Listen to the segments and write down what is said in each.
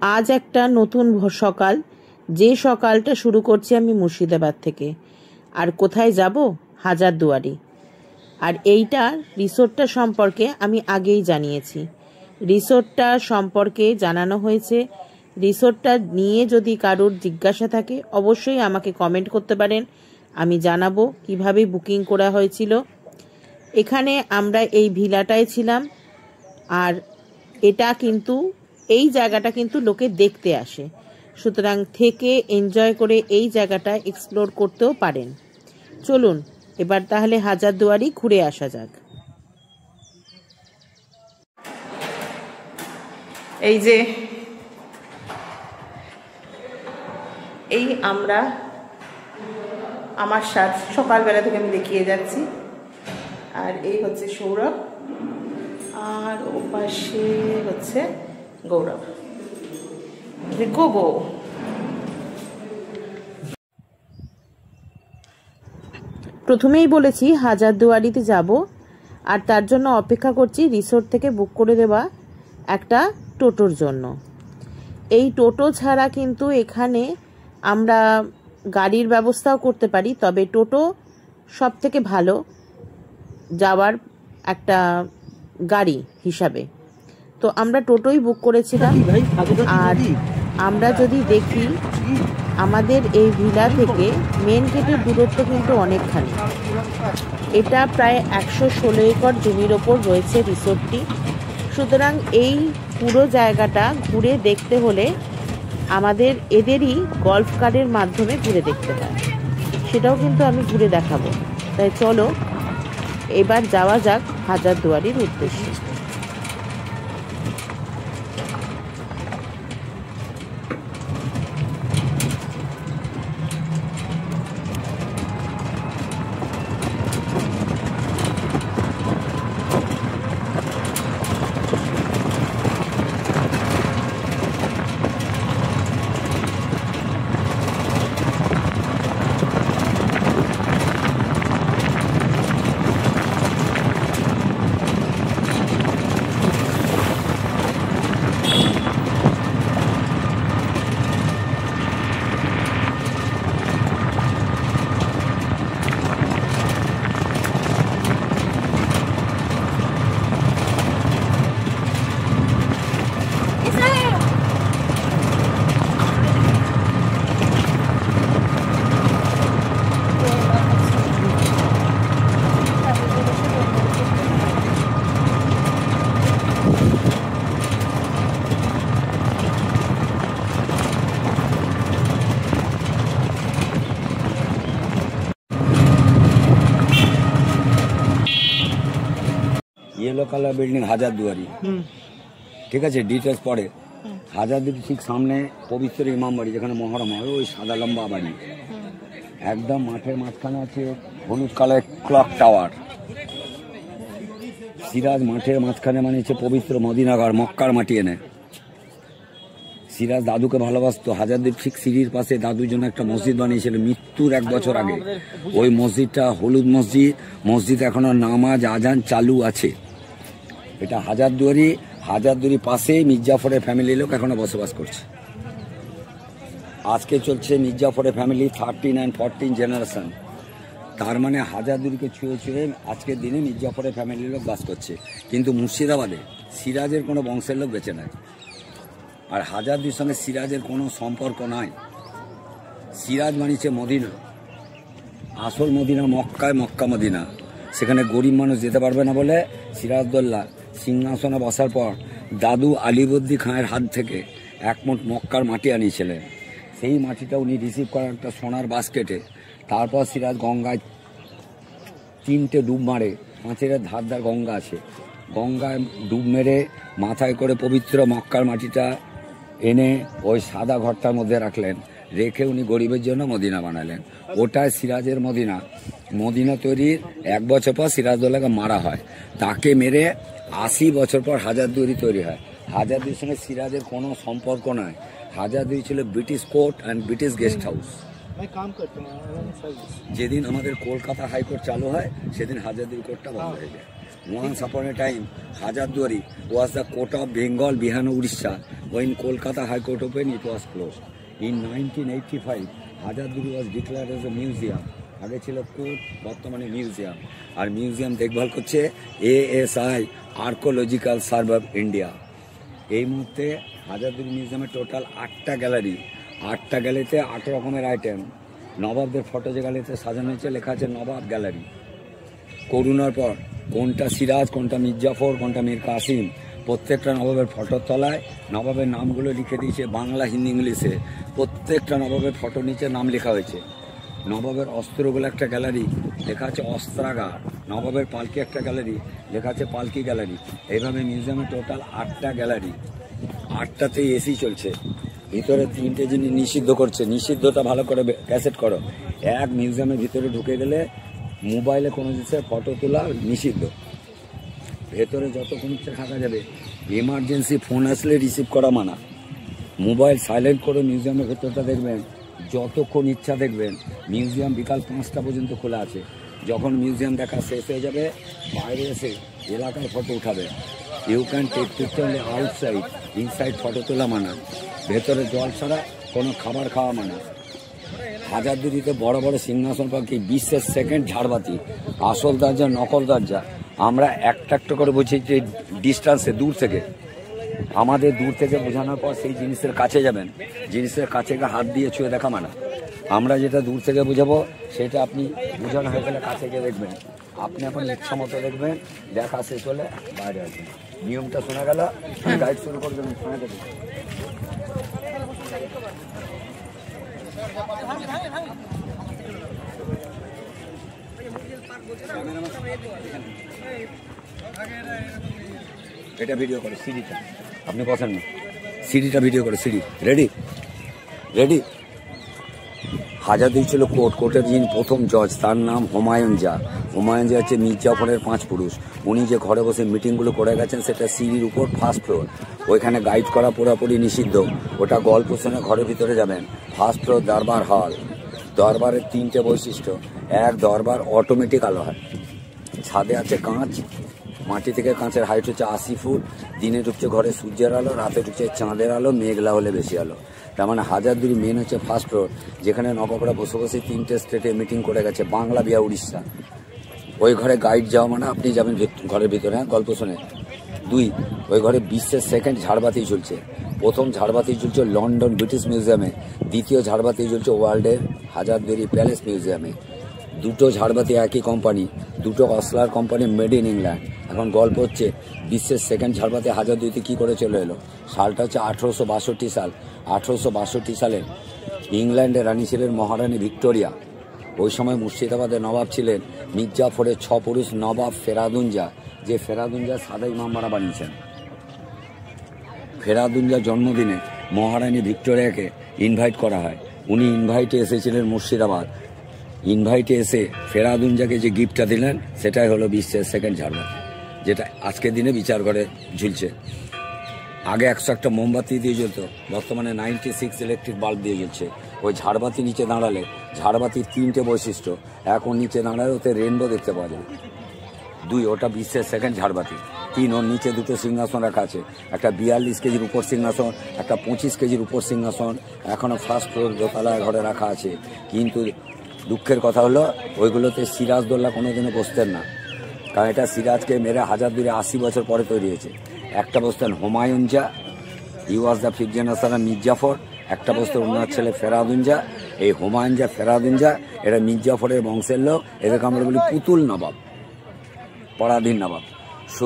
আজ একটা নতুন সকাল, যে সকালটা শুরু করছি আমি মুর্শিদাবাদ থেকে। আর কোথায় যাব? হাজারদুয়ারি। আর এইটা রিসোর্টটা সম্পর্কে আমি আগেই জানিয়েছি। রিসোর্টটা সম্পর্কে জানানো হয়েছে। রিসোর্টটা নিয়ে যদি কারোর জিজ্ঞাসা থাকে অবশ্যই আমাকে কমেন্ট করতে পারেন, আমি জানাবো কিভাবে বুকিং করা হয়েছিল। এখানে আমরা এই ভিলাটায় ছিলাম। আর এটা কিন্তু এই জায়গাটা কিন্তু লোকে দেখতে আসে, সুতরাং থেকে এনজয় করে এই জায়গাটা এক্সপ্লোর করতেও পারেন। চলুন এবার তাহলে হাজারদুয়ারি ঘুরে আসা যাক। এই যে এই আমরা আমার সাথে সকালবেলা থেকে আমি দেখিয়ে যাচ্ছি। আর এই হচ্ছে সৌরভ, আর ওপাশে হচ্ছে গৌরব। গো প্রথমেই বলেছি হাজারদুয়ারিতে যাব, আর তার জন্য অপেক্ষা করছি রিসোর্ট থেকে বুক করে দেওয়া একটা টোটোর জন্য। এই টোটো ছাড়া কিন্তু এখানে আমরা গাড়ির ব্যবস্থাও করতে পারি, তবে টোটো সব থেকে ভালো যাওয়ার একটা গাড়ি হিসাবে। তো আমরা টোটোই বুক করেছিলাম। আর আমরা যদি দেখি আমাদের এই ভিলা থেকে মেন গেটের দূরত্ব কিন্তু অনেকখানি। এটা প্রায় 116 একর জমির ওপর রয়েছে রিসোর্টটি। সুতরাং এই পুরো জায়গাটা ঘুরে দেখতে হলে আমাদের এদেরই গল্ফ কারের মাধ্যমে ঘুরে দেখতে হয়, সেটাও কিন্তু আমি ঘুরে দেখাবো। তাই চলো এবার যাওয়া যাক হাজারদুয়ারির উদ্দেশ্যে। येलो कलर बिल्डिंग हाजारदुआरी, ठीक है। डिटेल्स पढ़े हाजारदुआरी ठीक सामने पवित्र इमाम बाड़ी जेखाने महरम है, ওই সাদা লম্বা বাড়ি একদম মাঠের মাঝখানে আছে হলুদ কালার ক্লক টাওয়ার। সিরাজ মাঠের মাঝখানে বানিয়েছে পবিত্র মদিনাঘর, মক্কার মাটি এনে। সিরাজ দাদুকে ভালোবাসতো। হাজারদুয়ারি ঠিক সিঁড়ির পাশে দাদুর জন্য একটা মসজিদ বানিয়েছিল মৃত্যুর 1 বছর আগে। ওই মসজিদটা হলুদ মসজিদ, মসজিদ এখনো নামাজ আজান চালু আছে। এটা হাজারদুয়ারি। হাজারদুয়ারি পাশে মির্জাফরের ফ্যামিলির লোক এখনো বসবাস করছে। আজকে চলছে মির্জাফরের ফ্যামিলি 13 and 14 জেনারেশন। তার মানে হাজারদুয়ারিকে ছুঁয়ে ছুঁয়ে আজকের দিনে মির্জাফরের ফ্যামিলির লোক বাস করছে। কিন্তু মুর্শিদাবাদে সিরাজের কোনো বংশের লোক বেঁচে নাই। আর হাজারদুয়ারির সঙ্গে সিরাজের কোনো সম্পর্ক নাই। সিরাজ বানিয়েছে মদিনা, আসল মদিনা মক্কায়, মক্কা মদিনা। সেখানে গরিব মানুষ যেতে পারবে না বলে সিরাজদৌল্লা সিংহাসনে বসার পর দাদু আলিবর্দী খাঁয়ের হাত থেকে 1 মুঠ মক্কার মাটি আনিয়েছিলেন। সেই মাটিটা উনি রিসিভ করেন একটা সোনার বাস্কেটে। তারপর সিরাজ গঙ্গায় 3টে ডুব মারে। 5 ধার গঙ্গা আছে, গঙ্গায় ডুব মেরে মাথায় করে পবিত্র মক্কার মাটিটা এনে ওই সাদা ঘরটার মধ্যে রাখলেন। রেখে উনি গরিবের জন্য মদিনা বানালেন। ওটাই সিরাজের মদিনা। মদিনা তৈরির 1 বছর পর সিরাজদৌল্লাকে মারা হয়। তাকে মেরে 80 বছর পর হাজারদুয়ারি তৈরি হয়। হাজারদুয়ারির সঙ্গে সিরাজের কোনো সম্পর্ক নয়। হাজারদুয়ারি ছিল British court and British guest house. যেদিন আমাদের কলকাতা হাইকোর্ট চালু হয় সেদিন হাজারদুয়ারি কোর্টটা বন্ধ হয়ে যায়। Once upon a time, Hajarduari was the court of Bengal, Bihar, Odisha. when Kolkata High Court opened, it was closed. In 1985, Hazarduari was declared as a museum. আগে ছিল কোর্ট, বর্তমানে মিউজিয়াম। আর মিউজিয়াম দেখভাল করছে ASI archaeological survey of India. এই মুহূর্তে হাজারদুয়ারি মিউজিয়ামে total 8টা gallery, 8টা গ্যালারিতে 8 রকমের আইটেম। নবাবদের ফটো যে গ্যালারিতে সাজানো হয়েছে, লেখা আছে নবাব গ্যালারি। করুণার পর কোনটা সিরাজ, কোনটা মির্জাফর, কোনটা মীর কাসিম, প্রত্যেকটা নবাবের ফটোর তলায় নবাবের নামগুলো লিখে দিয়েছে বাংলা, হিন্দি, ইংলিশে। প্রত্যেকটা নবাবের ফটোর নিচে নাম লেখা হয়েছে। নবাবের অস্ত্রগুলো একটা গ্যালারি, লেখা আছে অস্ত্রাগার। নবাবের পালকি একটা গ্যালারি, লেখা আছে পালকি গ্যালারি। এইভাবে মিউজিয়ামে টোটাল 8টা গ্যালারি, 8টাতেই এসি চলছে। ভিতরে 3টে জিনিস নিষিদ্ধ করছে। নিষিদ্ধটা ভালো করে ক্যাসেট করো। এক, মিউজিয়ামের ভিতরে ঢুকে গেলে মোবাইলে কোনো জিনিসের ফটো তোলা নিষিদ্ধ। ভেতরে যতক্ষণ ইচ্ছা থাকা যাবে, এমার্জেন্সি ফোন আসলে রিসিভ করা মানা। মোবাইল সাইলেন্ট করে মিউজিয়ামের ভেতরটা দেখবেন, যতক্ষণ ইচ্ছা দেখবেন। মিউজিয়াম বিকাল 5টা পর্যন্ত খোলা আছে। যখন মিউজিয়াম দেখা শেষ হয়ে যাবে, বাইরে এসে এলাকায় ফটো উঠাবে। You can take picture outside, inside photo তোলা মানা। ভেতরে জল ছাড়া কোনো খাবার খাওয়া মানা। হাজারদুয়ারিতে বড় বড় সিংহাসন পাখি, 20 সেকেন্ড ঝাড়বাতি, আসল দরজা, নকল দরজা। আমরা একটা একটা করে বুঝি যে ডিস্টেন্সে, দূর থেকে। আমাদের দূর থেকে বোঝানোর পর সেই জিনিসের কাছে যাবেন। জিনিসের কাছে হাত দিয়ে ছুঁয়ে দেখা মানা। আমরা যেটা দূর থেকে বোঝাবো, সেটা আপনি বোঝানো হয়ে গেলে কাছে গিয়ে দেখবেন। আপনি আপনার ইচ্ছা মতো দেখবেন, দেখা শেষ হলে বাইরে আসবেন। নিয়মটা শোনা গেল, গাইড শুরু করে দেবেন। শোনা যাবে এটা ভিডিও করে সিডিটা, আপনি বসেন না, সিডিটা ভিডিও করে। সিডি রেডি, রেডি। হাজারদুয়ারি ছিল কোর্ট। কোর্টের যিনি প্রথম জজ, তার নাম হুমায়ুন জাহ। হুমায়ুন জাহ হচ্ছে মির্জাফরের 5 পুরুষ। উনি যে ঘরে বসে মিটিংগুলো করে গেছেন, সেটা সিঁড়ির উপর 1st ফ্লোর। ওইখানে গাইড করা পুরোপুরি নিষিদ্ধ। ওটা গল্প শুনে ঘরের ভিতরে যাবেন। 1st ফ্লোর দরবার হল। দরবারের 3টে বৈশিষ্ট্য। এক, দরবার অটোমেটিক আলো হয়। ছাদে আছে কাঁচ, মাটি থেকে কাঁচের হাইট হচ্ছে 80 ফুট। দিনে ঢুকছে ঘরে সূর্যের আলো, রাতে ঢুকছে চাঁদের আলো, মেঘলা হলে বেশি আলো। তার মানে হাজারদুয়ারি মেন হচ্ছে 1st ফ্লোর, যেখানে নবাবরা বসে বসে 3টে স্টেটে মিটিং করে গেছে, বাংলা, বিহার, উড়িষ্যা। ওই ঘরে গাইড যাওয়া মানে আপনি যাবেন ঘরের ভিতরে, হ্যাঁ, গল্প শুনে। 2, ওই ঘরে 20 সেকেন্ড ঝাড়বাতি চলছে। প্রথম ঝাড়বাতি চলছে লন্ডন ব্রিটিশ মিউজিয়ামে, দ্বিতীয় ঝাড়বাতি চলছে ওয়ার্ল্ডের হাজারদুয়ারি প্যালেস মিউজিয়ামে। 2টো ঝাড়বাতি একই কোম্পানি, 2টো Osler company, made in England. এখন গল্প হচ্ছে 20 সেকেন্ড ঝাড়বাতি হাজারদুয়ারিতে কী করে চলে এলো। সালটা হচ্ছে 1862 সাল। 1862 সালে ইংল্যান্ডের রানী ছিলেন মহারানী ভিক্টোরিয়া। ওই সময় মুর্শিদাবাদের নবাব ছিলেন মির্জাফরের 6 পুরুষ নবাব ফেরাদুন জাহ, যে ফেরাদুন জাহ সাদা ইমামবাড়া বানিয়েছেন। ফেরাদুন জাহ জন্মদিনে মহারানী ভিক্টোরিয়াকে ইনভাইট করা হয়। উনি ইনভাইটে এসেছিলেন মুর্শিদাবাদ। ইনভাইটে এসে ফেরাদুন জাহকে যে গিফটটা দিলেন, সেটাই হলো 20 সেকেন্ড ঝাড়বাতি, যেটা আজকের দিনে বিচার করে ঝুলছে। আগে 101টা মোমবাতি দিয়ে জ্বলত, বর্তমানে 96 ইলেকট্রিক বাল্ব দিয়ে জ্বলছে। ওই ঝাড়বাতি নিচে দাঁড়ালে, ঝাড়বাতির 3টে বৈশিষ্ট্য। এখন নিচে দাঁড়ালে ওতে রেনবো দেখতে পাওয়া যায়। 2, ওটা 20 সেকেন্ড ঝাড়বাতি। 3, ওর নিচে 2টো সিংহাসন রাখা আছে। একটা 42 কেজির উপর সিংহাসন, একটা 25 কেজির উপর সিংহাসন। এখনও 1st ফ্লোর দোতলা ঘরে রাখা আছে। কিন্তু দুঃখের কথা হলো, ওইগুলোতে সিরাজদৌল্লা কোনোদিনও বসতেন না। কারণ এটা সিরাজকে মেরে হাজারদুয়ারি 80 বছর পরে তৈরি হয়েছে। একটা বসতেন Humayun Jah, he was the 5th generation Mir Jafar. একটা বসতেন ওনার ছেলে ফেরাদুন জাহ। এই হুমায়ুন জাহ, ফেরাদুন জাহ, এরা মির্জাফরের বংশের লোক। এদেরকে আমরা বলি পুতুল নবাব, পরাধীন nawab. So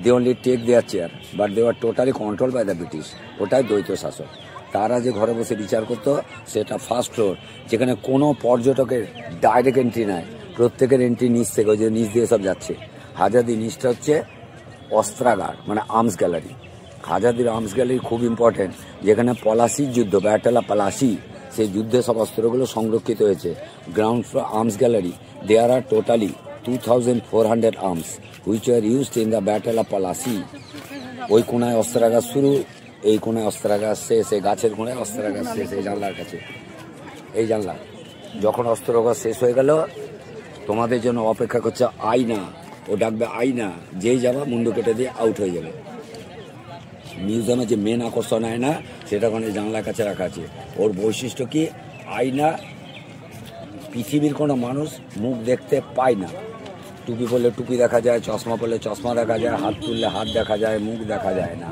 they only take their chair, but they are totally control by the British. ওটাই দ্বৈত শাসক। তারা যে ঘরে বসে বিচার করতো, সেটা 1st ফ্লোর, যেখানে কোনো পর্যটকের ডাইরেক্ট এন্ট্রি নাই। প্রত্যেকের এন্ট্রি নিচ থেকে, ওই যে নিচ দিয়ে সব যাচ্ছে। হাজারদুয়ারি নিচটা হচ্ছে অস্ত্রাগার, মানে arms gallery. Hazarduari arms gallery খুব ইম্পর্টেন্ট, যেখানে পলাশির যুদ্ধ, ব্যাটেল অফ পলাশি, সেই যুদ্ধে সব অস্ত্রগুলো সংরক্ষিত হয়েছে। Ground floor arms gallery, there are totally 2400 arms which are used in the battle of Palashi. ওই কোনায় অস্ত্রাগার শুরু, এই কোনায় অস্ত্রাগার শেষ, এই গাছের কোনায় অস্ত্রাগার শেষ, এই জানলার কাছে। এই জানলা যখন অস্ত্রাগার শেষ হয়ে গেল, তোমাদের জন্য অপেক্ষা করছে আয়না। ও ডাকবে আয়না, যেই যাবা মুন্ডু কেটে দিয়ে আউট হয়ে যাবে। মিউজিয়ামে যে মেন আকর্ষণ আয়না সেটা ওখানে জানলার কাছে রাখা আছে। ওর বৈশিষ্ট্য কি, আয়না পৃথিবীর কোনো মানুষ মুখ দেখতে পায় না। টুপি পরলে টুপি দেখা যায়, চশমা পরলে চশমা দেখা যায়, হাত তুললে হাত দেখা যায়, মুখ দেখা যায় না।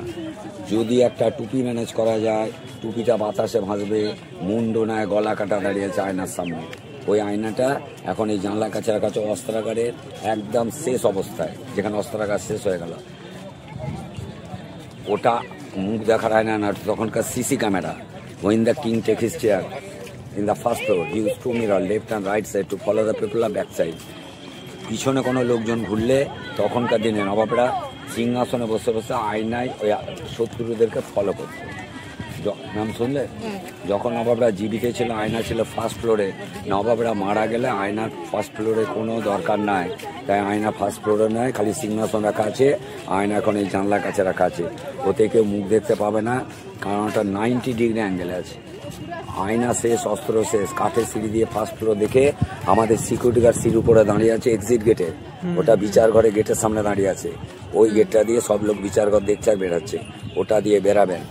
যদি একটা টুপি ম্যানেজ করা যায়, টুপিটা বাতাসে ভাসবে, মুন্ড নয় গলা কাটা দাঁড়িয়েছে আয়নার সামনে। ওই আয়নাটা এখন এই জানলার কাছে রাখা আছে অস্ত্রাগারের একদম শেষ অবস্থায়, যেখানে অস্ত্রাগার শেষ হয়ে গেল। ওটা মুখ দেখার আয়না না, তখনকার CC camera. When the king take his chair in the first floor, he used to mirror left and right side to follow the people back side. পিছনে কোনো লোকজন ঘুরলে তখনকার দিনে নবাবরা সিংহাসনে বসে বসে আয়নায় ওই শত্রুদেরকে ফলো করত। নাম শুনলে? যখন নবাবরা জীবিত ছিল আয়না ছিল ফার্স্ট ফ্লোরে, নবাবরা মারা গেলে আয়নার ফার্স্ট ফ্লোরে কোনো দরকার নাই, তাই আয়না ফার্স্ট ফ্লোরে নয়, খালি সিংহাসন রাখা আছে, আয়না এখন এই জানলার কাছে রাখা আছে। ওতে কেউ মুখ দেখতে পাবে না, কারণ ওটা 90 ডিগ্রি অ্যাঙ্গেলে আছে। আয়না শেষ, অস্ত্র শেষ। কাঠের সিঁড়ি দিয়ে ফার্স্ট ফ্লোর দেখে আমাদের সিকিউরিটি গার্ড সিঁড়ির উপরে দাঁড়িয়ে আছে এক্সিট গেটে, ওটা বিচার ঘরে গেটের সামনে দাঁড়িয়ে আছে। ওই গেটটা দিয়ে সব লোক বিচার ঘর দেখছে আর বেরাচ্ছে, ওটা দিয়ে বেরাবেন।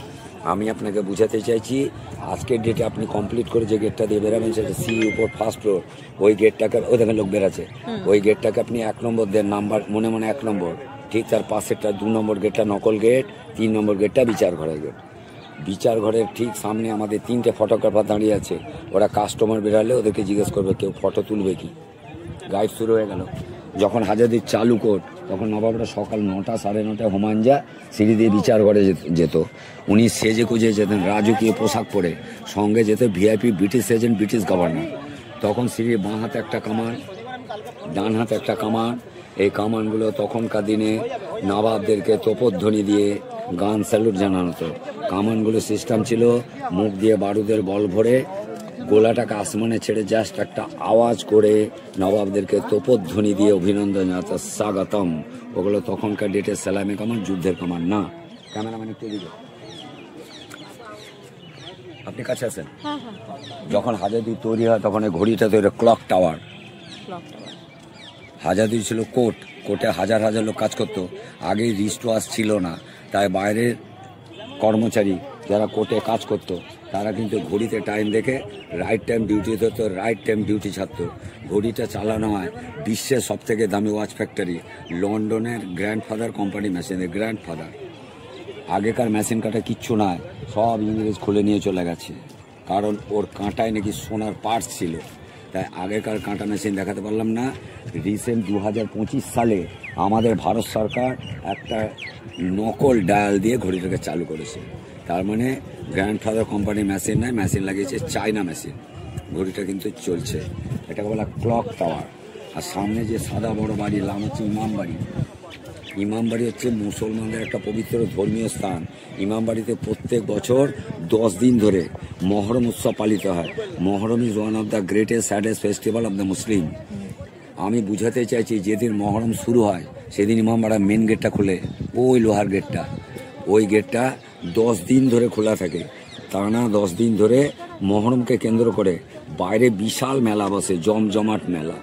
আমি আপনাকে বুঝাতে চাইছি, আজকের ডেটে আপনি কমপ্লিট করে যে গেটটা দিয়ে বেরাবেন সেটা সি উপর ফার্স্ট ফ্লোর। ওই গেটটাকে, ওই দেখেন লোক বেরাচ্ছে, ওই গেটটাকে আপনি 1 নম্বর দেন, নাম্বার মনে মনে 1 নম্বর। ঠিক তার পাশেরটা 2 নম্বর গেটটা নকল গেট, 3 নম্বর গেটটা বিচার ঘরের গেট। বিচার ঘরের ঠিক সামনে আমাদের 3টে ফটোগ্রাফার দাঁড়িয়ে আছে। ওরা কাস্টমার বেরালে ওদেরকে জিজ্ঞেস করবে কেউ ফটো তুলবে কি। গাইড শুরু হয়ে গেল। যখন হাজারদির চালু কোর্ট, তখন নবাবরা সকাল 9টা 9:30 হোমাঞ্জা সিঁড়ি দিয়ে বিচার ঘরে যেত। উনি সেজে কুজে যেতেন রাজকীয় পোশাক পরে, সঙ্গে যেত VIP British agent, British governor. তখন সিঁড়ির বাঁ হাতে একটা কামান, ডান হাতে একটা কামান। এই কামানগুলো তখনকার দিনে নবাবদেরকে তোপধ্বনি দিয়ে গান স্যালুট জানানো হতো। কামানগুলো সিস্টেম ছিল মুখ দিয়ে বারুদের বল ভরে গোলাটাকে আসমানে ছেড়ে জাস্ট একটা আওয়াজ করে নবাবদেরকে তোপধ্বনি দিয়ে অভিনন্দন জানাতো, স্বাগতম। ওগুলো তখনকার ডেটে সালামে কামান, যুদ্ধের কামান না। ক্যামেরাম্যান একটু দিকে, আপনি কাছে আছেন। যখন হাজারদুয়ারি তৈরি হয় তখন এই ঘড়িটা তৈরি ক্লক টাওয়ার। হাজারদুয়ারি ছিল কোর্ট, কোর্টে হাজার হাজার লোক কাজ করতো। আগে রিস্ট ওয়াচ ছিল না, তাই বাইরের কর্মচারী যারা কোর্টে কাজ করতো তারা কিন্তু ঘড়িতে টাইম দেখে রাইট টাইম ডিউটি হতো, রাইট টাইম ডিউটি ছাড়তো। ঘড়িটা চালানো হয় বিশ্বের সবথেকে দামি ওয়াচ ফ্যাক্টরি লন্ডনের গ্র্যান্ডফাদার কোম্পানি মেশিনের গ্র্যান্ডফাদার। আগেকার মেশিন কাটা কিচ্ছু নয়, সব ইংরেজ খুলে নিয়ে চলে গেছে, কারণ ওর কাঁটায় নাকি সোনার পার্টস ছিল, তাই আগেকার কাঁটা মেশিন দেখাতে পারলাম না। রিসেন্ট 2025 সালে আমাদের ভারত সরকার একটা নকল ডায়াল দিয়ে ঘড়িটাকে চালু করেছে। তার মানে গ্র্যান্ডফাদার কোম্পানির মেশিন নয়, মেশিন লাগিয়েছে চায়না মেশিন। ঘড়িটা কিন্তু চলছে, এটাকে বলা ক্লক টাওয়ার। আর সামনে যে সাদা বড় বাড়ি, নাম হচ্ছে ইমামবাড়ি। ইমামবাড়ি হচ্ছে মুসলমানদের একটা পবিত্র ধর্মীয় স্থান। ইমামবাড়িতে প্রত্যেক বছর 10 দিন ধরে মহরম উৎসব পালিত হয়। Muharram is one of the greatest saddest festival of the Muslim. আমি বুঝাতে চাইছি, যেদিন মহরম শুরু হয় সেদিন ইমামবাড়া মেন গেটটা খুলে, ওই লোহার গেটটা, ওই গেটটা 10 দিন ধরে খোলা থাকে। টানা 10 দিন ধরে মহরমকে কেন্দ্র করে বাইরে বিশাল মেলা বসে, জমজমাট মেলা।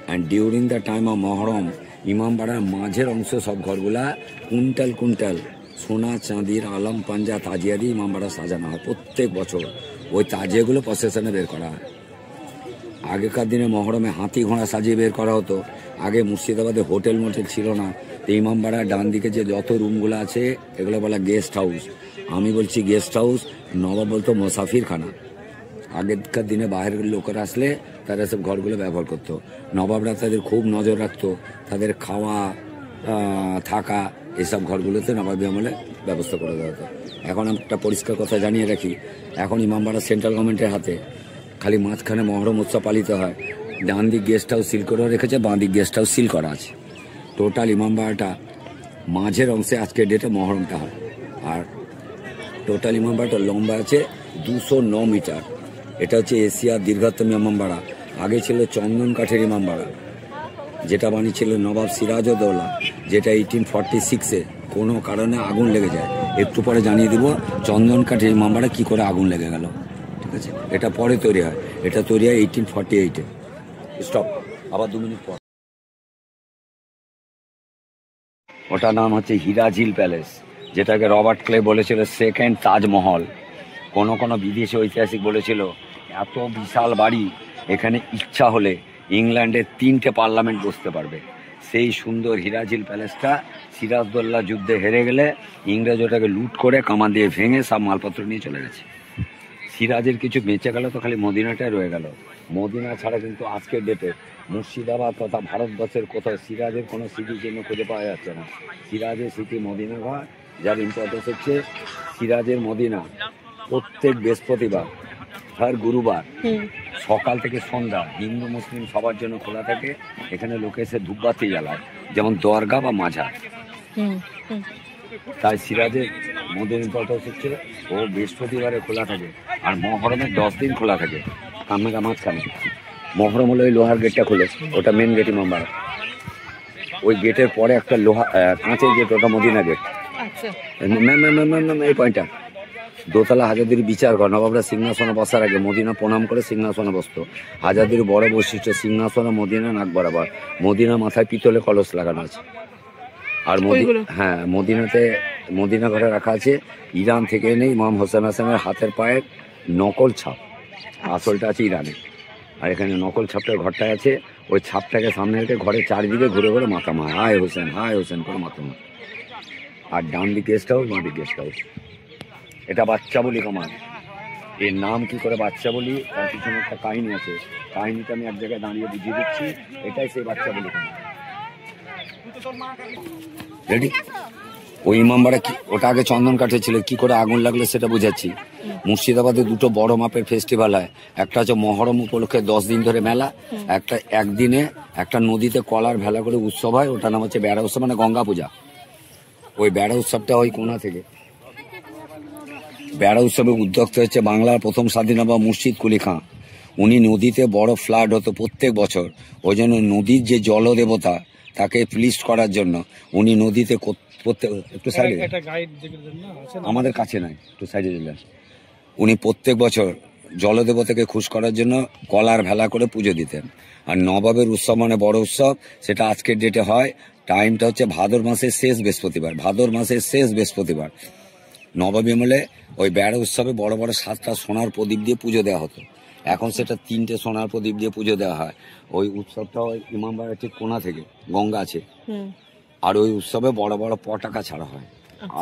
And during the time of Muharram ইমামবাড়ার মাঝের অংশ সব ঘরগুলা কুইন্টাল কুইন্টাল সোনা চাঁদির আলম পাঞ্জা তাজিয়া দিয়ে ইমামবাড়া সাজানো হয় প্রত্যেক বছর। ওই তাজিয়াগুলো প্রসেশনে বের করা হয়। আগেকার দিনে মহরমে হাতি ঘোড়া সাজিয়ে বের করা হতো। আগে মুর্শিদাবাদে হোটেল মোটেল ছিল না, তো ইমামবাড়ার ডান দিকে যে যত রুমগুলো আছে এগুলো বলা গেস্ট হাউস। আমি বলছি গেস্ট হাউস, নবাব বলতো মোসাফিরখানা। আগেকার দিনে বাইরের লোকেরা আসলে তারা সব ঘরগুলো ব্যবহার করতো। নবাবরা তাদের খুব নজর রাখতো, তাদের খাওয়া থাকা এসব ঘরগুলোতে নবাবী আমলে ব্যবস্থা করে দেওয়া হতো। এখন একটা পরিষ্কার কথা জানিয়ে রাখি, এখন ইমামবাড়া সেন্ট্রাল গভর্নমেন্টের হাতে। খালি মাঝখানে মহরম উৎসব পালিত হয়। ডান দিক গেস্ট হাউস সিল করেও রেখেছে, বাঁ দিক গেস্ট হাউস সিল করা আছে। টোটাল ইমামবাড়াটা মাঝের অংশে আজকের ডেটে মহরমটা হয়। আর টোটাল ইমামবাড়াটা লম্বা আছে 209 মিটার। এটা হচ্ছে এশিয়ার দীর্ঘতম ইমামবাড়া। আগে ছিল চন্দন কাঠের ইমামবাড়া, যেটা বানিয়েছিল নবাব সিরাজউদ্দৌলা, যেটা 1846-এ কোনো কারণে আগুন লেগে যায়। একটু পরে জানিয়ে দিব চন্দন কাঠের ইমামবাড়া কী করে আগুন লেগে গেল, ঠিক আছে? এটা পরে তৈরি হয়, এটা তৈরি হয় 1848-এ। স্টপ, আবার 2 মিনিট পর। ওটার নাম হচ্ছে হিরাঝিল প্যালেস। যেটাকে রবার্ট ক্লে বলেছিল সেকেন্ড তাজমহল। কোনো বিদেশি ঐতিহাসিক বলেছিল এত বিশাল বাড়ি, এখানে ইচ্ছা হলে ইংল্যান্ডের 3টে পার্লামেন্ট বসতে পারবে। সেই সুন্দর হিরাজিল প্যালেসটা সিরাজদৌল্লা যুদ্ধে হেরে গেলে ইংরেজ ওটাকে লুট করে কামান দিয়ে ভেঙে সব মালপত্র নিয়ে চলে গেছে। সিরাজের কিছু বেঁচে গেল তো খালি মদিনাটাই রয়ে গেল। মদিনা ছাড়া কিন্তু আজকের ডেটে মুর্শিদাবাদ তথা ভারতবর্ষের কোথাও সিরাজের কোনো স্মৃতি চিহ্ন খুঁজে পাওয়া যাচ্ছে না। সিরাজের স্মৃতি মদিনা ঘর, যার ইম্পর্টেন্স হচ্ছে সিরাজের মদিনা প্রত্যেক বৃহস্পতিবার আর গুরুবার সকাল থেকে সন্ধ্যা হিন্দু মুসলিম সবার জন্য খোলা থাকে। এখানে লোকে এসে ধূপবাতি জ্বালায়, যেমন দরগা বা মাজার। তাই সিরাজের মদিনা ইম্পর্টেন্স হচ্ছে ও বৃহস্পতিবারে খোলা থাকে, আর মহরমের 10 দিন খোলা থাকে। কামেরা মাঝখানে মহরম হলে ওই লোহার গেটটা খোলে, ওটা মেন গেট ইমামবাড়া। ওই গেটের পরে একটা লোহা কাঁচের গেট, ওটা মদিনা গেট। এই পয়েন্টটা দোতলা হাজারদুয়ারি বিচার ঘর। নবাবরা সিংহাসনে বসার আগে মদিনা প্রণাম করে সিংহাসনে বসত। হাজারদুয়ারি বড় বৈশিষ্ট্য সিংহাসনে মদিনা নাক বরাবর, মদিনা মাথায় পিতলে কলস লাগানো আছে। আর মদিনা ঘরে রাখা আছে ইরান থেকে এনে ইমাম হোসেন হাসানের হাতের পায়ের নকল ছাপ। আসলটা আছে ইরানে, আর এখানে নকল ছাপটার ঘরটায় আছে। ওই ছাপটাকে সামনে রেখে ঘরের চারিদিকে ঘুরে ঘুরে মাথা মা হায় হোসেন করে মাথা মা। আর ডান দিকে গেস্ট হাউস, বাঁ দিকে গেস্ট হাউস। এটা বাচ্চা বলি কামান। এর নাম কি করে বাচ্চা বলি, তার পিছনে একটা কাহিনী আছে। কাহিনীটা আমি এক জায়গায় দাঁড়িয়ে বুঝিয়ে দিচ্ছি। এটাই সেই বাচ্চা বলি কামান। রেডি? ওই ইমামবাড়া ওটা আগে চন্দন কাঠে ছিল, কি করে আগুন লাগলে সেটা বুঝাচ্ছি। মুর্শিদাবাদে 2টো বড় মাপের ফেস্টিভ্যাল হয়। একটা হচ্ছে মহরম উপলক্ষে 10 দিন ধরে মেলা, একটা একদিনে একটা নদীতে কলার ভেলা করে উৎসব হয়, ওটার নাম হচ্ছে বেড়া উৎসব, মানে গঙ্গা পূজা। ওই বেড়া উৎসবটা ওই কোনা থেকে। বেড়া উৎসবে উদ্যোক্তা হচ্ছে বাংলার প্রথম স্বাধীনতা মুর্শিদ কুলি খাঁ। উনি নদীতে বড় ফ্লাড হতো প্রত্যেক বছর, ওই জন্য নদীর যে জলদেবতা তাকে প্লিজ করার জন্য উনি নদীতে একটু সাইডে, আমাদের কাছে নাই, একটু সাইডে দিলেন। উনি প্রত্যেক বছর জলদেবতাকে খুশ করার জন্য কলার ভেলা করে পুজো দিতেন। আর নবাবের উৎসব মানে বড় উৎসব, সেটা আজকের ডেটে হয়। টাইমটা হচ্ছে ভাদর মাসের শেষ বৃহস্পতিবার। নবাবী আমলে ওই বেড়া উৎসবে বড় বড় 7টা সোনার প্রদীপ দিয়ে পুজো দেওয়া হতো। এখন সেটা 3টে সোনার প্রদীপ দিয়ে পুজো দেওয়া হয়। ওই উৎসবটা ওই ইমামবাড়ার ঠিক কোনা থেকে গঙ্গা আছে। আর ওই উৎসবে বড় বড় পটাকা ছাড়া হয়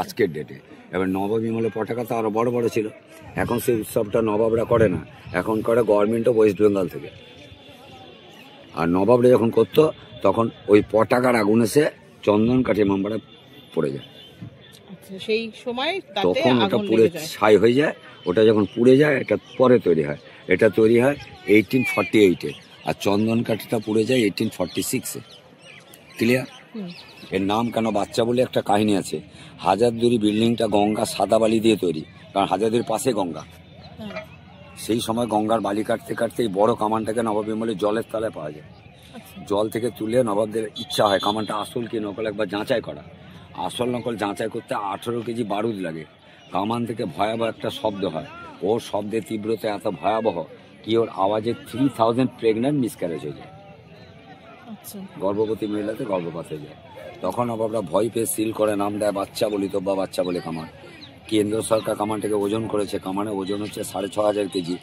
আজকের ডেটে। এবার নবাবী আমলে পটাকা তো আরো বড় বড় ছিল। এখন সেই উৎসবটা নবাবরা করে না, এখন করে গভর্নমেন্ট অফ ওয়েস্ট বেঙ্গল থেকে। আর নবাবরা যখন করতো তখন ওই পটাকার আগুন এসে চন্দন কাঠে ইমামবাড়া পড়ে যায়। সেই সময় তখন ওটা পুড়ে ছাই হয়ে যায়। ওটা যখন পুড়ে যায় এটা পরে তৈরি হয়। এটা তৈরি হয় 1848-এ, আর চন্দন কাঠিটা পুড়ে যায় 1846-এ। ক্লিয়ার? এর নাম কেন বাচ্চা বলে একটা কাহিনী আছে। হাজারদুয়ারি বিল্ডিংটা গঙ্গা সাদা বালি দিয়ে তৈরি, কারণ হাজারদুয়ারির পাশে গঙ্গা। সেই সময় গঙ্গার বালি কাটতে কাটতে এই বড় কামানটাকে নবাবী আমলে জলের তলায় পাওয়া যায়। জল থেকে তুলে নবাবদের ইচ্ছা হয় কামানটা আসল কি নকল একবার যাচাই করা। আসল নকল যাচাই করতে 18 কেজি বারুদ লাগে। কামান থেকে ভয়াবহ একটা শব্দ হয়, ওর শব্দের তীব্রতা এত ভয়াবহ কি ওর আওয়াজে 3000 প্রেগন্যান্ট মিসক্যারেজ হয়ে যায়। গর্ভবতী মহিলাতে গর্ভপাত হয়ে যায়। তখন নবাবরা ভয় পেয়ে সিল করে নাম দেয় বাচ্চা বলি তোবা বাচ্চা বলে কামান। কেন্দ্র সরকার কামানটাকে ওজন করেছে, কামানের ওজন হচ্ছে 6500 কেজি।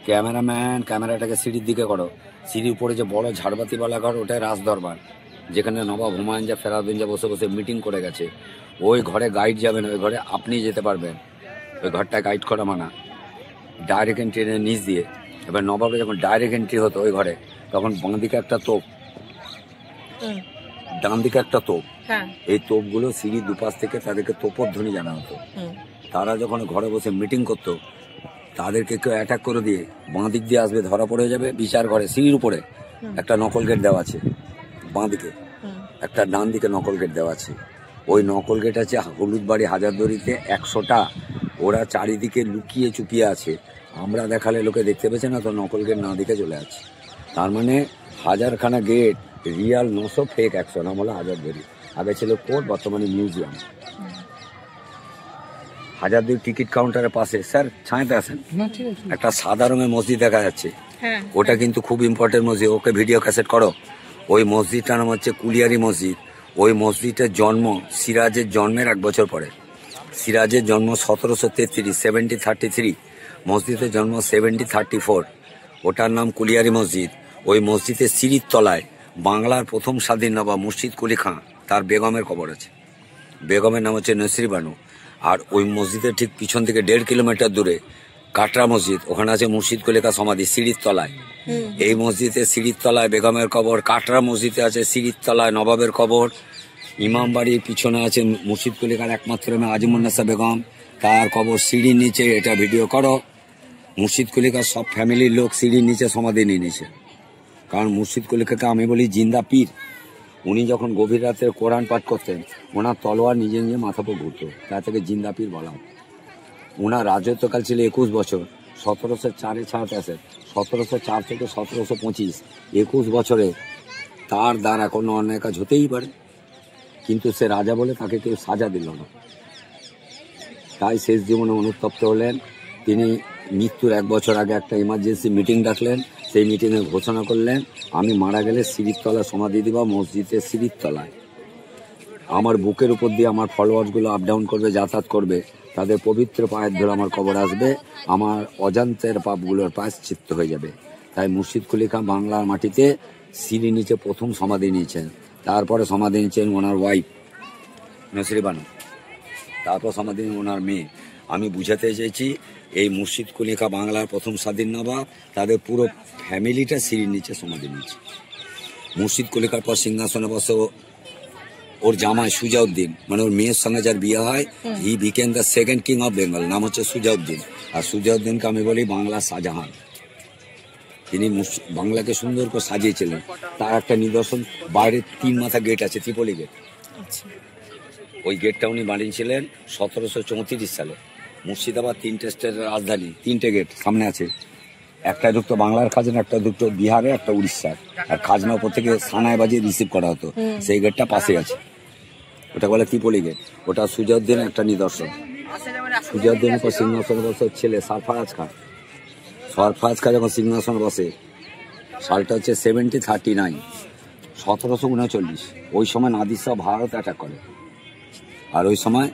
ক্যামেরাম্যান ক্যামেরাটাকে সিঁড়ির দিকে করো। সিঁড়ির উপরে যে বড় ঝাড়বাতিওয়ালা ঘর, ওটাই রাজদরবার, যেখানে নবাব হুমায়ুন যা ফেরাউদ্দিন যা বসে বসে মিটিং করে গেছে। ওই ঘরে গাইড যাবেন, ওই ঘরে আপনি যেতে পারবেন। ওই ঘরটা গাইড করা মানা, ডাইরেক্ট এন্ট্রির নিচ দিয়ে। এবার নবাবরা যখন ডাইরেক্ট এন্ট্রি হতো ওই ঘরে, তখন বাঁ দিকে একটা তোপ, ডান দিকে একটা তোপ। এই তোপগুলো সিঁড়ির দুপাশ থেকে তাদেরকে তোপধ্বনি জানা হতো। তারা যখন ঘরে বসে মিটিং করতো, তাদেরকে কেউ অ্যাটাক করে দিয়ে বাঁ দিক দিয়ে আসবে, ধরা পড়ে যাবে। বিচার ঘরে সিঁড়ির উপরে একটা নকল গেট দেওয়া আছে, বাঁ দিকে একটা, ডান দিকে নকল গেট দেওয়া আছে। ওই নকল গেট আছে হলুদবাড়ি হাজারদুয়ারিতে 100টা। ওরা চারিদিকে লুকিয়ে চুপিয়ে আছে। আমরা দেখালে লোকে দেখতে পেয়েছে না, তো নকল গেট না দিকে চলে আছে। তার মানে 1000খানা গেট রিয়াল 900, ফেক 100। নাম হলো হাজারদুয়ারি। আগে ছিল কোর্ট, বর্তমানে মিউজিয়াম। হাজারদুয়ারি টিকিট কাউন্টারের পাশে, স্যার ছায়াতে আসেন, একটা সাদা রঙের মসজিদ দেখা যাচ্ছে। ওটা কিন্তু খুব ইম্পর্টেন্ট মসজিদ, ওকে ভিডিও ক্যাসেট করো। ওই মসজিদটার নাম হচ্ছে কুলিয়ারি মসজিদ। ওই মসজিদের জন্ম সিরাজের জন্মের 1 বছর পরে। সিরাজের জন্ম 1733, 1733। মসজিদের জন্ম 1734। ওটার নাম কুলিয়ারি মসজিদ। ওই মসজিদের সিঁড়ির তলায় বাংলার প্রথম স্বাধীন নবাব মুর্শিদ কুলি খাঁ তার বেগমের কবর আছে। বেগমের নাম হচ্ছে নসরি বানু। আর ওই মসজিদের ঠিক পিছন থেকে 1.5 কিলোমিটার দূরে কাটরা মসজিদ, ওখানে আছে মুর্শিদ কুলি খাঁ সমাধি সিঁড়ির তলায়। এই মসজিদে সিঁড়ির তলায় বেগমের কবর, কাটরা মসজিদে আছে সিঁড়ির তলায় নবাবের কবর। ইমাম বাড়ির পিছনে আছে মুর্শিদ কুলি খাঁর একমাত্র মেয়ে আজিমুন্নেসা বেগম, তার কবর সিঁড়ির নিচে। এটা ভিডিও করো। মুর্শিদ কুলি খাঁর সব ফ্যামিলির লোক সিঁড়ির নিচে সমাধি নিয়ে নিয়েছে, কারণ মুর্শিদ কুলি খাঁকে আমি বলি জিন্দা পীর। উনি যখন গভীর রাতে কোরআন পাঠ করতেন, ওনার তলোয়ার নিজে নিজে মাথা পর ঘুরত, তা থেকে জিন্দা পীর বলা হয়। ওনার রাজত্বকাল ছিল 21 বছর। 1704-এ ছাড়তে আসে, 1704 থেকে 1725, 21 বছরে তার দ্বারা কোনো অন্যায় কাজ হতেই পারে, কিন্তু সে রাজা বলে তাকে কেউ সাজা দিল না। তাই শেষ জীবনে অনুতপ্ত হলেন। তিনি মৃত্যুর 1 বছর আগে একটা ইমার্জেন্সি মিটিং ডাকলেন। সেই মিটিংয়ে ঘোষণা করলেন, আমি মারা গেলে সিঁড়ির তলায় সমাধি দিবা, মসজিদের সিঁড়ির তলায়। আমার বুকের উপর দিয়ে আমার ফলোয়ার্সগুলো আপ ডাউন করবে, যাতায়াত করবে, তাদের পবিত্র পায়ের ধরে আমার কবর আসবে, আমার অজান্তের পাপগুলোর প্রায়শ্চিত্ত হয়ে যাবে। তাই মুর্শিদ কুলি খাঁ বাংলার মাটিতে সিঁড়ির নিচে প্রথম সমাধি নিয়েছেন। তারপরে সমাধি নিয়েছেন ওনার ওয়াইফ নসরি বানু, তারপর সমাধি ওনার মেয়ে। আমি বুঝাতে চেয়েছি, এই মুর্শিদ কুলি খাঁ বাংলার প্রথম স্বাধীন নবাব, তাদের পুরো ফ্যামিলিটা সিঁড়ির নিচে সমাধি নিয়েছে। মুর্শিদ কুলি খাঁর পর সিংহাসনে বসে ওর জামাই সুজাউদ্দিন, মানে ওর মেয়ের সঙ্গে যার বিয়ে হয়, he became the second king of Bengal, নাম হচ্ছে সুজাউদ্দিন। আর সুজাউদ্দিনকে আমি বলি বাংলা শাহজাহান। তিনি বাংলাকে সুন্দর করে সাজিয়েছিলেন। তার একটা নিদর্শন, বাইরে 3 মাথা গেট আছে, ত্রিপলি গেট। ওই গেটটা উনি বানিয়েছিলেন 1734 সালে। মুর্শিদাবাদ 3টে স্টেটের রাজধানী, 3টে গেট সামনে আছে। একটা ঢুকতো বাংলার খাজনা, একটা ঢুকতো বিহারে, একটা উড়িষ্যার। আর খাজনা উপর থেকে সানায় বাজিয়ে রিসিভ করা হতো। সেই গেটটা পাশে আছে, ওটা বলে ত্রিপলি গেট। ওটা সুজাউদ্দিনের একটা নিদর্শন। সুজাউদ্দিনের পর সিংহাসনে বসে ছেলে সরফরাজ খাঁ। সরফরাজ খাঁ যখন সিংহাসনে বসে, সালটা হচ্ছে 1739, 1739। ওই সময় নাদির শাহ ভারত অ্যাটাক করে। আর ওই সময়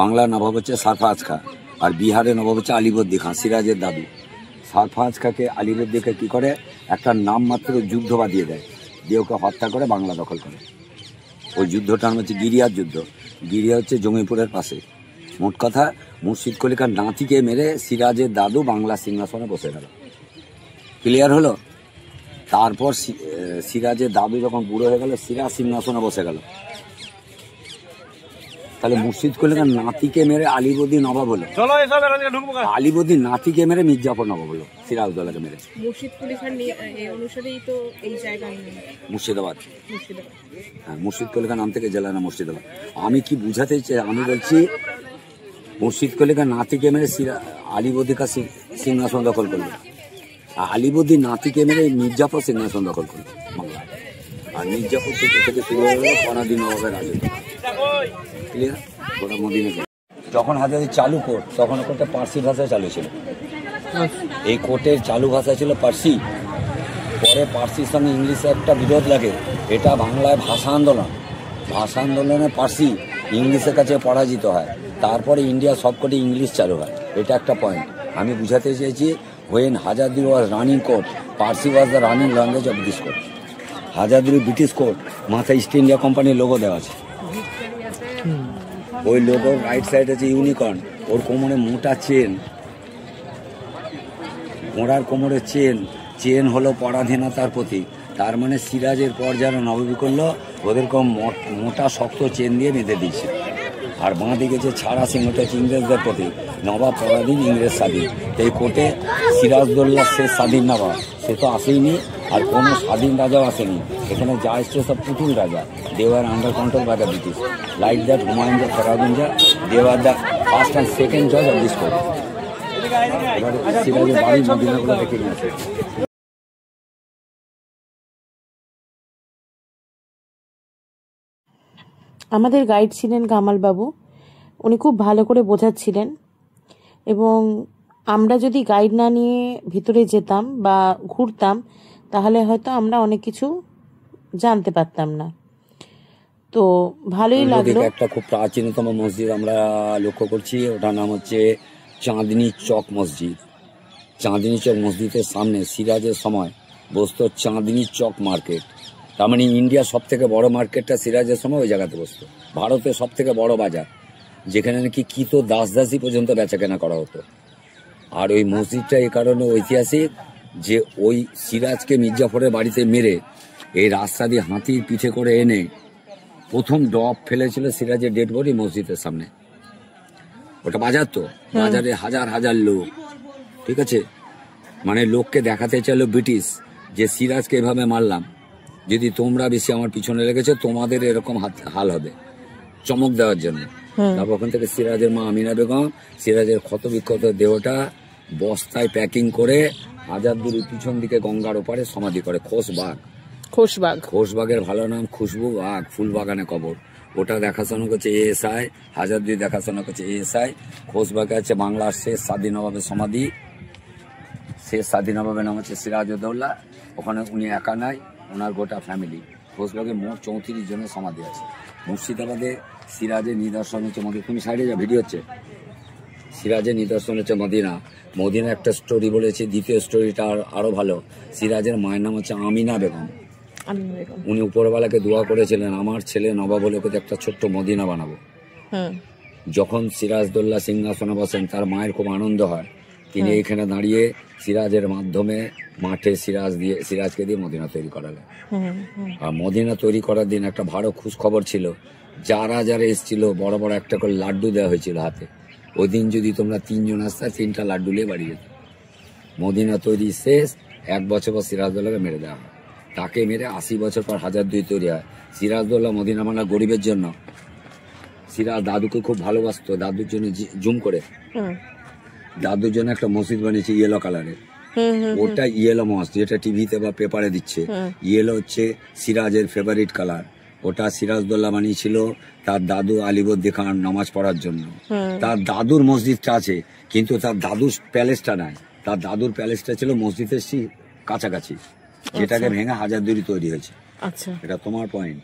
বাংলার নবাব হচ্ছে সরফরাজ খাঁ, আর বিহারের নবাব হচ্ছে আলিবর্দী খাঁ, সিরাজের দাদু। সরফরাজ খাঁকে আলিবর্দী খাঁ কি করে, একটা নামমাত্র যুদ্ধ বাঁধিয়ে দেয়, দিয়ে ওকে হত্যা করে বাংলা দখল করে। ওই যুদ্ধটার নাম হচ্ছে গিরিয়ার যুদ্ধ। গিরিয়া হচ্ছে জঙ্গিপুরের পাশে। মোট কথা, মুর্শিদ কুলি খাঁর নাতিকে মেরে সিরাজের দাদু বাংলা সিংহাসনে বসে গেল। ক্লিয়ার হলো? তারপর সিরাজের দাদু যখন বুড়ো হয়ে গেল, সিরাজ সিংহাসনে বসে গেল। তাহলে মুর্শিদ কুলি খাঁর নাতিকে মেরে আলিবর্দী নবাব হলো, আলিবর্দী নাতিকে মেরে মির্জাফর নবাব হলো, সিরাজউদ্দৌলাকে মেরে। মুর্শিদ কুলি খান অনুসারেই তো এই জায়গা মুর্শিদাবাদ। হ্যাঁ, মুর্শিদ কুলি খাঁ নাম থেকে জেলা না মুর্শিদাবাদ। আমি কি বুঝাতে চাই, আমি বলছি মুর্শিদ কুলি খাঁ নাতিকে মেরে আলিবর্দী খাঁ সিংহাসন দখল করলো, আর আলিবর্দী নাতিকে মেরে মির্জাফর সিংহাসন দখল করলো বাংলা। আর মির্জাফর থেকে শুরু হয়ে গেল পনাদি নবাবের রাজত্ব। ক্লিয়ার? গোটা মদিনা। যখন হাজারি চালু কোর্ট, তখন কোর্টটা পার্সি ভাষায় চালু ছিল। এই কোর্টের চালু ভাষা ছিল পার্সি। পরে পার্সির সঙ্গে ইংলিশে একটা বিরোধ লাগে, এটা বাংলায় ভাষা আন্দোলন। ভাষা আন্দোলনে পার্সি ইংলিশের কাছে পরাজিত হয়। তারপরে ইন্ডিয়া সবকটি ইংলিশ চালু হয়। এটা একটা পয়েন্ট আমি বুঝাতে চেয়েছি। When Hazarduari was running court, Parsi was the running language of British court. Hazarduari British court, মাথায় ইস্ট ইন্ডিয়া কোম্পানির লোগো দেওয়া আছে। ওই লোগোর রাইট সাইড আছে ইউনিকর্ন। ওর কোমরে মোটা চেন, ঘোড়ার কোমরে চেন হলো পরাধীনতার প্রতীক। তার মানে সিরাজের পর যারা নবাবি করলো, ওদের কম মোটা শক্ত চেন দিয়ে বেঁধে দিয়েছে। আর বাঁ দিকে যে ছাড়া সিং, ওটা হচ্ছে ইংরেজদের প্রতীক। নবাব পরাধীন, ইংরেজ স্বাধীন। এই কোর্টে সিরাজউদ্দৌলা শেষ স্বাধীন নবাব, সে তো আসেইনি, আর কোনো স্বাধীন রাজাও আসেনি। এখানে যা এসছে সব পুতুল রাজা। They were under control by the British. Like that Humayun Jah, Feraduddin Jah, they were the first and second জজ অফ দিস কোর্ট। এবার সিরাজের বাড়ি মদিনাগুলো দেখে নিয়েছে। আমাদের গাইড ছিলেন কামাল বাবু। উনি খুব ভালো করে বোঝাচ্ছিলেন, এবং আমরা যদি গাইড না নিয়ে ভিতরে যেতাম বা ঘুরতাম, তাহলে হয়তো আমরা অনেক কিছু জানতে পারতাম না। তো ভালোই লাগলো। একটা খুব প্রাচীনতম মসজিদ আমরা লক্ষ্য করছি, ওটার নাম হচ্ছে চাঁদনি চক মসজিদ। চাঁদনি চক মসজিদের সামনে সিরাজের সময় বসতো চাঁদনি চক মার্কেট। তার মানে ইন্ডিয়ার সব থেকে বড় মার্কেটটা সিরাজের সময় ওই জায়গাতে বসতো। ভারতের সব থেকে বড় বাজার, যেখানে নাকি কিতো দাসদাসী পর্যন্ত বেচা কেনা করা হতো। আর ওই মসজিদটা এই কারণে ঐতিহাসিক যে ওই সিরাজকে মির্জাফরের বাড়িতে মেরে এই রাস্তা দিয়ে হাতির পিঠে করে এনে প্রথম ডব ফেলেছিল সিরাজের ডেড বডি মসজিদের সামনে। ওটা বাজার, তো বাজারে হাজার হাজার লোক, ঠিক আছে, মানে লোককে দেখাতে চাইলো ব্রিটিশ যে সিরাজকে এভাবে মারলাম, যদি তোমরা বেশি আমার পিছনে লেগেছে তোমাদের এরকম হাল হবে, চমক দেওয়ার জন্য। তারপর ওখান থেকে সিরাজের মা আমিনা বেগম সিরাজের ক্ষতবিক্ষত দেহটা বস্তায় প্যাকিং করে হাজারদুয়ারির পিছন দিকে গঙ্গার ওপারে সমাধি করে। খোশবাগের ভালো নাম খুশবু বাগ, ফুলবাগানে কবর। ওটা দেখাশোনা করছে এএসআই, হাজারদুয়ারি দেখাশোনা করছে এএসআই। খোশবাগে আছে বাংলার শেষ স্বাধীন নবাবের সমাধি, শেষ স্বাধীন নবাবের নাম হচ্ছে সিরাজউদ্দৌলা। ওখানে উনি একা নাই, ওনার গোটা ফ্যামিলি। খোশবাগে মোট 34 জনের সমাধি আছে। মুর্শিদাবাদে সিরাজের নিদর্শন হচ্ছে মদিনা। তুমি সাইডে যা, ভিডিও হচ্ছে। সিরাজের নিদর্শন হচ্ছে মদিনা। মদিনা একটা স্টোরি বলেছে, দ্বিতীয় স্টোরিটা আরো ভালো। সিরাজের মায়ের নাম হচ্ছে আমিনা বেগম। উনি উপরওয়ালাকে দোয়া করেছিলেন, আমার ছেলে নবাব হলে একটা ছোট্ট মদিনা বানাবো। যখন সিরাজদৌল্লা সিংহাসনে বসেন তার মায়ের খুব আনন্দ হয়, তিনি এখানে দাঁড়িয়ে সিরাজের মাধ্যমে মাঠে সিরাজকে দিয়ে মদিনা তৈরি করালেন। আর মদিনা তৈরি করার দিন একটা ভালো খুশ খবর ছিল, যারা যারা এসেছিল বড় বড় একটা করে লাড্ডু দেওয়া হয়েছিল হাতে। ওই দিন যদি তোমরা 3 জন আসতে 3টা লাড্ডু নিয়ে বাড়ি যেত। মদিনা তৈরি শেষ, 1 বছর পর সিরাজদৌল্লাকে মেরে দেওয়া হয়। তাকে মেরে 80 বছর পর হাজারদুয়ারি তৈরি হয়। সিরাজদৌল্লা মদিনা বানা গরিবের জন্য। সিরাজ দাদুকে খুব ভালোবাসতো, দাদুর জন্য জুম করে দাদুর জন্য একটা মসজিদ বানিয়েছে ইয়েলো কালারের। ওটা ইয়েলো মসজিদ, যেটা টিভিতে বা পেপারে দিচ্ছে। ইয়েলো হচ্ছে সিরাজের ফেভারিট কালার। ওটা সিরাজদৌল্লা বানিয়েছিল তার দাদু আলিবর্দী খান নামাজ পড়ার জন্য। তার দাদুর মসজিদটা আছে, কিন্তু তার দাদুর প্যালেসটা নাই। তার দাদুর প্যালেসটা ছিল মসজিদের কাছাকাছি, যেটাকে ভেঙে হাজারদুয়ারি তৈরি হয়েছে। এটা তোমার পয়েন্ট।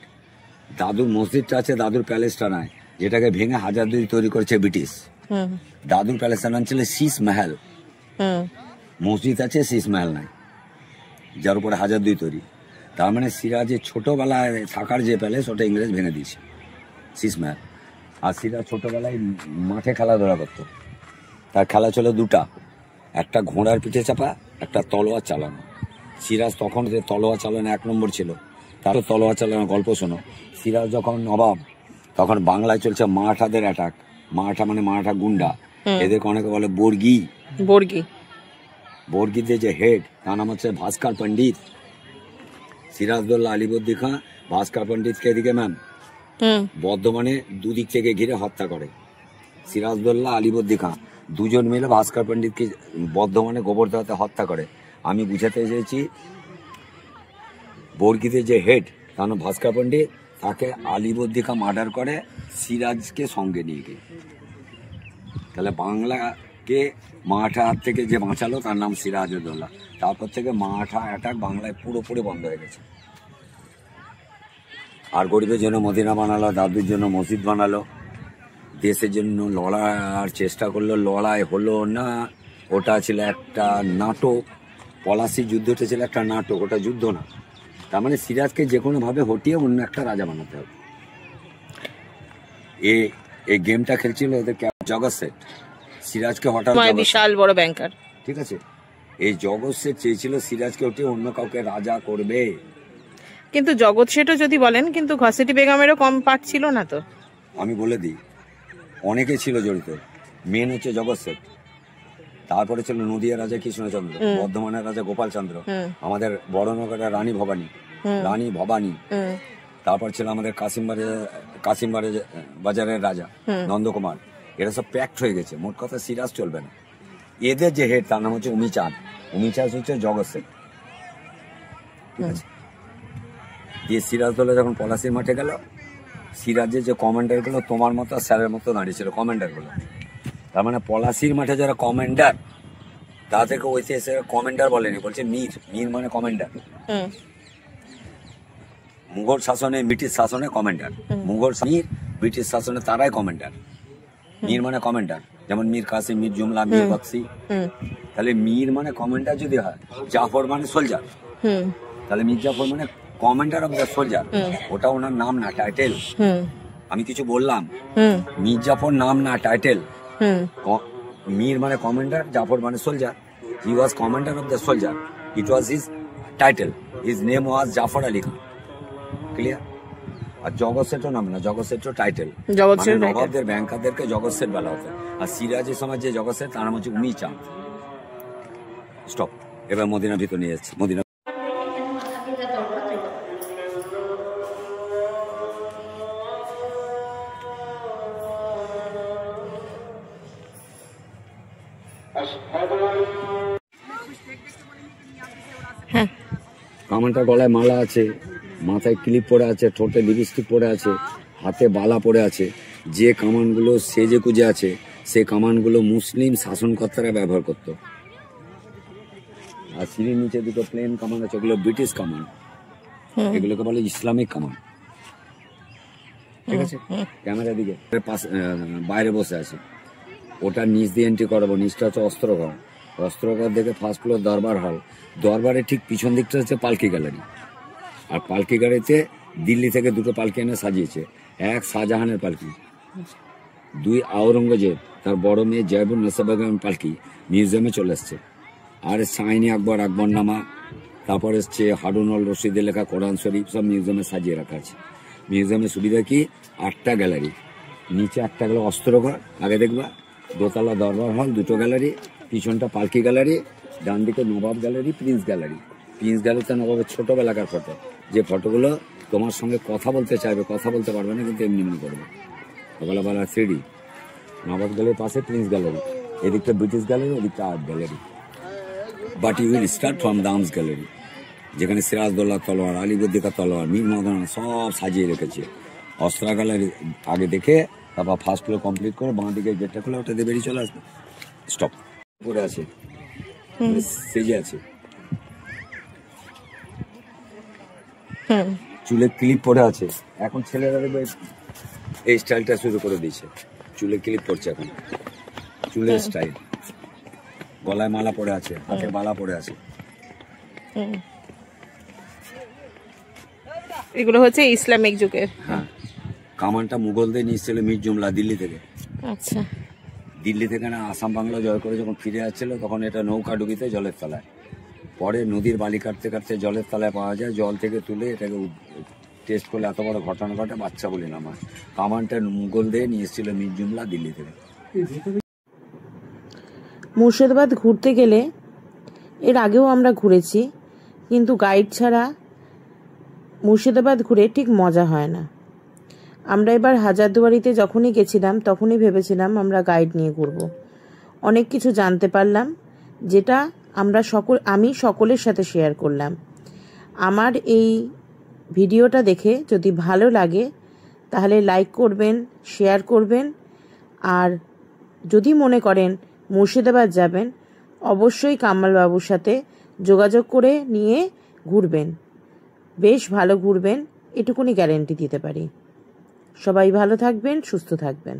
দাদুর মসজিদটা আছে, দাদুর প্যালেসটা নাই, যেটাকে ভেঙে হাজারদুয়ারি তৈরি করেছে ব্রিটিশ। দাদুর প্যালেসটার নাম ছিল শীষ মহল। মসজিদ আছে, শীষ মহল নাই, যার উপরে হাজারদুয়ারি তৈরি। তার মানে সিরাজের ছোটবেলায় থাকার যে প্যালেস, ওটা ইংরেজ ভেঙে দিয়েছে, শীষ মহল। আর সিরাজ ছোটবেলায় মাঠে খেলাধুলা করতো। তার খেলা ছিল 2টা, একটা ঘোড়ার পিঠে চাপা, একটা তলোয়ার চালানো। সিরাজ তখন যে তলোয়ার চালানো 1 নম্বর ছিল, তার তলোয়ার চালানো গল্প শোনো। সিরাজ যখন নবাব, তখন বাংলায় চলছে মারাঠাদের অ্যাটাক। মারাঠা মানে মারাঠা গুন্ডা, এদেরকে অনেকে বলে বর্গীদের যে হেড তার নাম হচ্ছে ভাস্কর পণ্ডিত। সিরাজদৌল্লা আলিবর্দী খাঁ ভাস্কর পণ্ডিতকে এদিকে ম্যাম বর্ধমানে দুদিক থেকে ঘিরে হত্যা করে। সিরাজদৌল্লা আলিবর্দী খাঁ দুজন মিলে ভাস্কর পণ্ডিতকে বর্ধমানে গোবরদাতে হত্যা করে। আমি বুঝাতে চেয়েছি, বর্গীদের যে হেড তার নাম ভাস্কর পণ্ডিত, তাকে আলিবর্দী খাঁ মার্ডার করে সিরাজকে সঙ্গে নিয়ে গিয়ে। তাহলে বাংলাকে মারাঠা হাত থেকে যে বাঁচালো তার নাম সিরাজউদ্দৌলা। তারপর থেকে মারাঠা অ্যাটাক বাংলায় পুরোপুরি বন্ধ হয়ে গেছে। আর গরিবের জন্য মদিনা বানালো, দাদুর জন্য মসজিদ বানালো, দেশের জন্য লড়ার চেষ্টা করলো, লড়াই হলো না। ওটা ছিল একটা নাটক, পলাশির যুদ্ধটা ছিল একটা নাটক, ওটা যুদ্ধ না। তার মানে সিরাজকে যে কোনোভাবে হটিয়ে অন্য একটা রাজা বানাতে হবে। এই গেমটা খেলছিল ওদের জগৎ শেঠ। সিরাজকে হঠাৎ বিশাল বড় ব্যাংকার, ঠিক আছে, এই জগৎ শেঠ চেয়েছিল সিরাজকে হটিয়ে অন্য কাউকে রাজা করবে। কিন্তু জগৎ শেঠও যদি বলেন, কিন্তু ঘসেটি বেগমেরও কম পার্ট ছিল না তো। আমি বলে দিই, অনেকে ছিল জড়িত। মেন হচ্ছে জগৎ শেঠ, তারপরে ছিল নদিয়া রাজা কৃষ্ণচন্দ্র, বর্ধমানের রাজা গোপাল চন্দ্র, আমাদের বড়নগরের রানী ভবানী, তারপর ছিল আমাদের কাশিম বাজারের রাজা নন্দকুমার। এরা সব প্যাক্ট হয়ে গেছে। মোট কথা সিরাজ চলবে না। এদের যে হেড তার নাম হচ্ছে উমিচাঁদ হচ্ছে জগৎ শেঠ, ঠিক আছে। দিয়ে সিরাজদৌল্লা যখন পলাশির মাঠে গেল, সিরাজের যে কমান্ডার গুলো তোমার মতো স্যারের মতো দাঁড়িয়েছিল, কমান্ডার গুলো। তার মানে পলাশির মাঠে যারা কমান্ডার, তা থেকে ঐতিহাসিক কমান্ডার বলেনি, বলছে মীর মানে কমান্ডার। মুঘল শাসনে ব্রিটিশ শাসনে কমান্ডার, মুঘল মীর, ব্রিটিশ শাসনে তারাই কমান্ডার। মীর মানে কমান্ডার, যেমন মীর কাসিম, মীর জুমলা, মীর বক্সি। তাহলে মীর মানে কমান্ডার যদি হয়, জাফর মানে সোলজার, তাহলে মীর জাফর মানে কমান্ডার অফ দ্য সোলজার। ওটা ওনার নাম না, টাইটেল। আমি কিছু বললাম, মীর জাফর নাম না, টাইটেল। মীর মানে কমান্ডার, জাফর মানে soldier. He was commander of the soldier, it was his title, his name was Jafar Ali Khan. Clear? আর জগৎ সেটও নাম না, জগৎ সেটও টাইটেল। নবাবদের ব্যাংকারদেরকে জগৎ সেট বলা হতো। আর সিরাজের সময় যে জগৎ সেট, তার নাম হচ্ছে উমি চাঁদ। স্টপ। এবার মদিনা ভিতর নিয়ে যাচ্ছি। মদিনা কামানটা গলায় মালা আছে, মাথায় ক্লিপ পরে আছে, ঠোঁটে লিপস্টিক পরে আছে, হাতে বালা পরে আছে। যে কামানগুলো সেজে কুজে আছে, সে কামানগুলো মুসলিম শাসনকর্তারা ব্যবহার করত। আর সিঁড়ির নিচে দুটো প্লেন কামান আছে, ওগুলো ব্রিটিশ কামান। এগুলোকে বলে ইসলামিক কামান। ঠিক আছে? ক্যামেরা দিকে বাইরে বসে আছে, ওটা নিচ দিয়ে এন্ট্রি করাবো। নিচটা হচ্ছে অস্ত্রঘর। অস্ত্রঘর দেখে ফার্স্ট ফ্লোর দরবার হল। দরবারের ঠিক পিছন দিকটা হচ্ছে পালকি গ্যালারি। আর পালকি গাড়িতে দিল্লি থেকে দুটো পালকি এনে সাজিয়েছে। এক শাহজাহানের পালকি, দুই আওরঙ্গজেব তার বড় মেয়ে জয়বুন নেসা বেগম পালকি মিউজিয়ামে চলে এসছে। আর শাইনি আকবর, আকবরনামা, তারপর এসছে হারুন-অল রশিদের লেখা কোরআন শরীফ, সব মিউজিয়ামে সাজিয়ে রাখা আছে। মিউজিয়ামের সুবিধা কি? 8টা গ্যালারি, নিচে 8টা গেল অস্ত্রঘর। আগে দেখবা দোতলা দরবার হল, দুটো গ্যালারি, পিছনটা পালকি গ্যালারি, ডান দিকে নবাব গ্যালারি, প্রিন্স গ্যালারি। প্রিন্স গ্যালারিতে নবাবের ছোটবেলাকার ফটো, যে ফটোগুলো তোমার সঙ্গে কথা বলতে চাইবে, কথা বলতে পারবে না, কিন্তু এমনি করবে। ওগুলো বলা 3D। নবাব গ্যালারির পাশে প্রিন্স গ্যালারি, এদিকটা ব্রিটিশ গ্যালারি, ওদিকটা art gallery. But you will start from দামস গ্যালারি, যেখানে সিরাজদৌল্লা তলোয়ার, আলিবর্দিকা তলোয়ার, মীর মদনা সব সাজিয়ে রেখেছে। অস্ত্রা গ্যালারি আগে দেখে তারপর ফার্স্ট ফ্লোর কমপ্লিট করে বাঁ দিকে গেটটা খুলে ওটাতে বেরিয়ে চলে আসবে। স্টপ। পরে আছে, সেজে আছে, চুলে ক্লিপ পরে আছে। এখন ছেলেরা দেখবে এই স্টাইলটা শুরু করে দিয়েছে, চুলে ক্লিপ পড়ছে এখন, চুলের স্টাইল। গলায় মালা পরে আছে, হাতে বালা পরে আছে। এগুলো হচ্ছে ইসলামিক যুগের। হ্যাঁ, কামানটা মুঘলদের নিয়ে এসেছিল মীর জুমলা দিল্লি থেকে। আচ্ছা। দিল্লি থেকে না আসাম বাংলা জয় করে যখন ফিরে আসছিল, তখন এটা নৌকা ডুবিতে জলের তলায়। পরে নদীর বালি কাটতে কাটতে জলের তলায় পাওয়া যায়, জল থেকে তুলে এটাকে টেস্ট করলে এত বড় ঘটনা ঘটে, বাচ্চা বলি না আমার। কামানটা মুঘলদের নিয়ে এসেছিল মীর জুমলা দিল্লি থেকে। মুর্শিদাবাদ ঘুরতে গেলে, এর আগেও আমরা ঘুরেছি, কিন্তু গাইড ছাড়া মুর্শিদাবাদ ঘুরে ঠিক মজা হয় না। আমরা এবার হাজারদুয়ারিতে যখনই গেছিলাম, তখনই ভেবেছিলাম আমরা গাইড নিয়ে ঘুরবো। অনেক কিছু জানতে পারলাম, যেটা আমি সকলের সাথে শেয়ার করলাম। আমার এই ভিডিওটা দেখে যদি ভালো লাগে, তাহলে লাইক করবেন, শেয়ার করবেন। আর যদি মনে করেন মুর্শিদাবাদ যাবেন, অবশ্যই কামাল বাবুর সাথে যোগাযোগ করে নিয়ে ঘুরবেন। বেশ ভালো ঘুরবেন, এটুকুনি গ্যারেন্টি দিতে পারি। সবাই ভালো থাকবেন, সুস্থ থাকবেন।